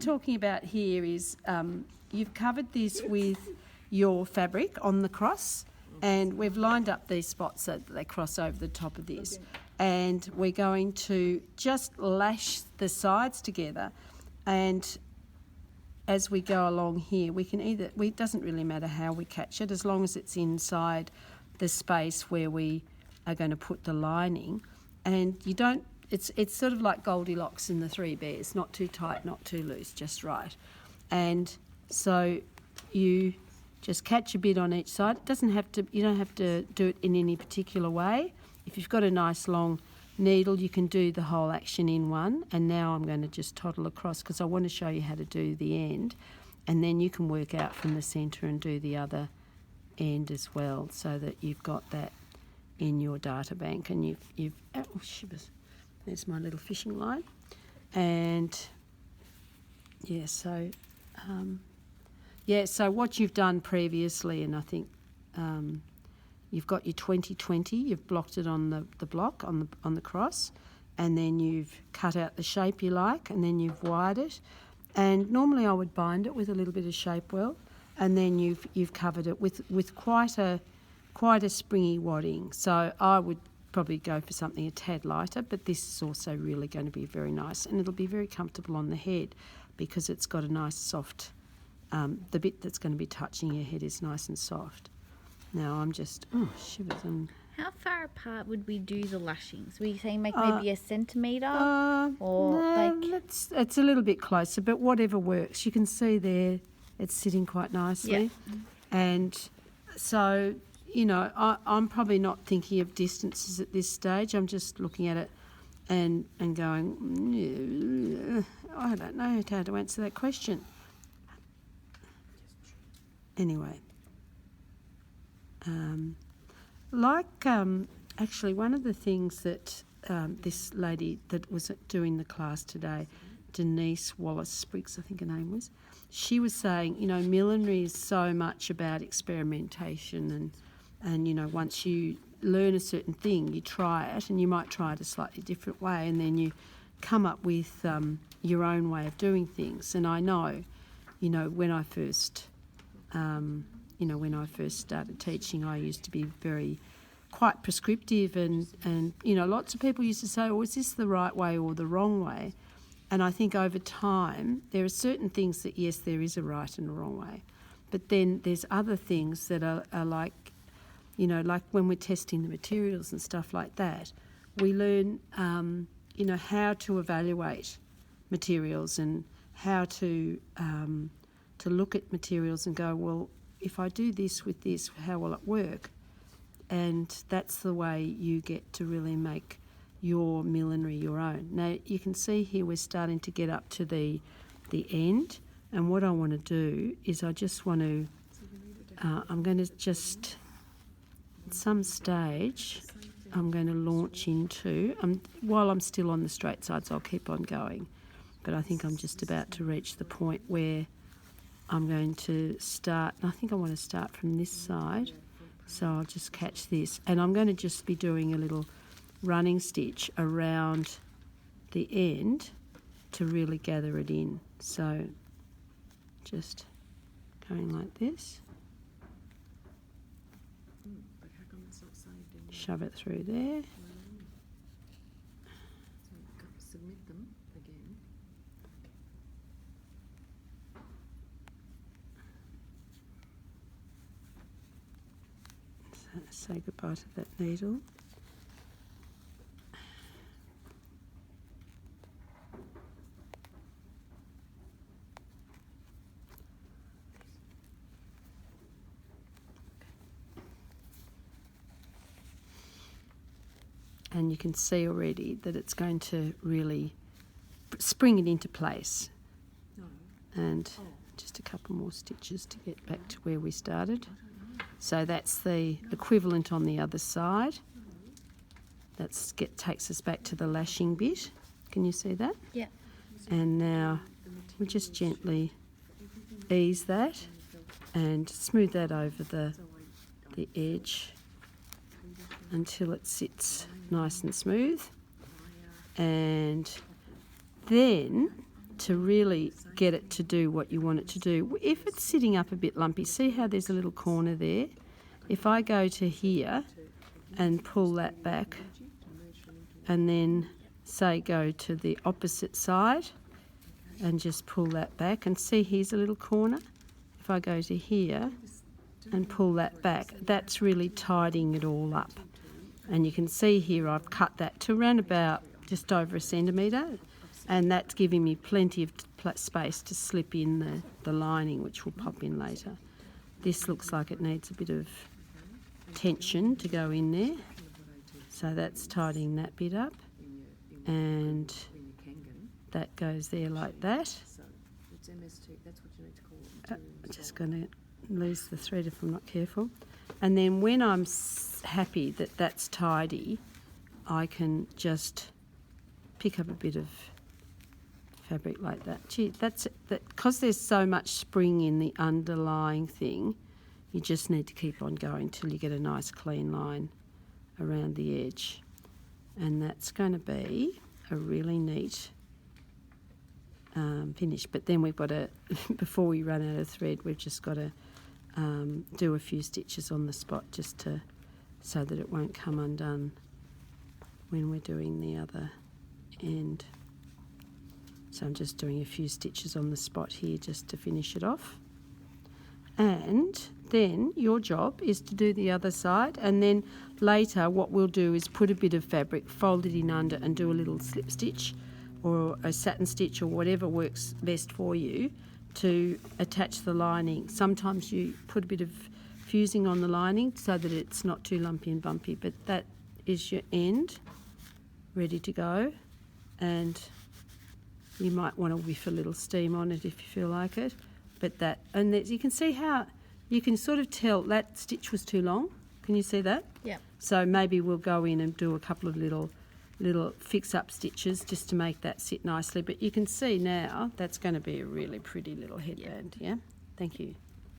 talking about here is you've covered this with your fabric on the cross, and we've lined up these spots so that they cross over the top of this. And we're going to just lash the sides together, and as we go along here, we can it doesn't really matter how we catch it, as long as it's inside the space where we are going to put the lining. And you don't, it's sort of like Goldilocks in the Three Bears, not too tight, not too loose, just right. And so you just catch a bit on each side. It doesn't have to, you don't have to do it in any particular way. If you've got a nice long needle, you can do the whole action in one. And now I'm going to just toddle across because I want to show you how to do the end, and then you can work out from the centre and do the other end as well, so that you've got that in your data bank. And you've oh shivers, there's my little fishing line. And yeah, so so what you've done previously, and I think you've got your 2020, you've blocked it on the block on the cross, and then you've cut out the shape you like, and then you've wired it. And normally I would bind it with a little bit of shape weld, and then you've covered it with quite a springy wadding. So I would probably go for something a tad lighter, but this is also really going to be very nice, and it'll be very comfortable on the head because it's got a nice soft, the bit that's going to be touching your head is nice and soft. Now I'm just, shivers. How far apart would we do the lashings? Were you saying maybe a centimetre? It's a little bit closer, but whatever works. You can see there it's sitting quite nicely. Yeah. And so, I'm probably not thinking of distances at this stage. I'm just looking at it and going, I don't know how to answer that question. Anyway. Actually, one of the things that this lady that was doing the class today, Denise Wallace-Spriggs, I think her name was, she was saying, millinery is so much about experimentation, and once you learn a certain thing, you try it, and you might try it a slightly different way, and then you come up with your own way of doing things. And I know, when I first started teaching, I used to be quite prescriptive, and lots of people used to say, is this the right way or the wrong way? And I think over time there are certain things that, yes, there is a right and a wrong way, but then there's other things that are like, like when we're testing the materials and stuff like that, we learn, how to evaluate materials and how to look at materials and go, well, if I do this with this, how will it work? And that's the way you get to really make your millinery your own. Now, you can see here we're starting to get up to the end, and what I want to do is I just want to, I'm going to just, at some stage, I'm going to launch into, while I'm still on the straight sides, I'll keep on going, but I think I'm just about to reach the point where I'm going to start, and I think I want to start from this side, so I'll just catch this, and I'm going to just be doing a little running stitch around the end to really gather it in. So just going like this, shove it through there. Submit them again. Say goodbye to that needle. And you can see already that it's going to really spring it into place. And just a couple more stitches to get back to where we started. So that's the equivalent on the other side. Takes us back to the lashing bit. Can you see that? Yeah. And now we just gently ease that and smooth that over the edge until it sits nice and smooth. And then to really get it to do what you want it to do. If it's sitting up a bit lumpy, see how there's a little corner there? If I go to here and pull that back and then say go to the opposite side and just pull that back and see here's a little corner. If I go to here and pull that back, that's really tidying it all up. And you can see here I've cut that to around about just over 1 centimetre, and that's giving me plenty of space to slip in the lining, which will pop in later. This looks like it needs a bit of tension to go in there, so that's tidying that bit up, and that goes there like that. I'm just going to lose the thread if I'm not careful. And then when I'm happy that that's tidy, I can just pick up a bit of fabric like that. Gee, that's it. Because there's so much spring in the underlying thing, you just need to keep on going till you get a nice clean line around the edge. And that's going to be a really neat finish. But then we've got to, before we run out of thread, we've just got to do a few stitches on the spot just so that it won't come undone when we're doing the other end. So I'm just doing a few stitches on the spot here just to finish it off. And then your job is to do the other side, and then later what we'll do is put a bit of fabric, fold it in under and do a little slip stitch or a satin stitch or whatever works best for you to attach the lining. Sometimes you put a bit of fusing on the lining so that it's not too lumpy and bumpy, but that is your end ready to go, and you might want to whiff a little steam on it if you feel like it. But that, and you can see how you can sort of tell that stitch was too long. Can you see that? Yeah. So maybe we'll go in and do a couple of little fix-up stitches just to make that sit nicely. But you can see now that's going to be a really pretty little headband, yeah? Thank you.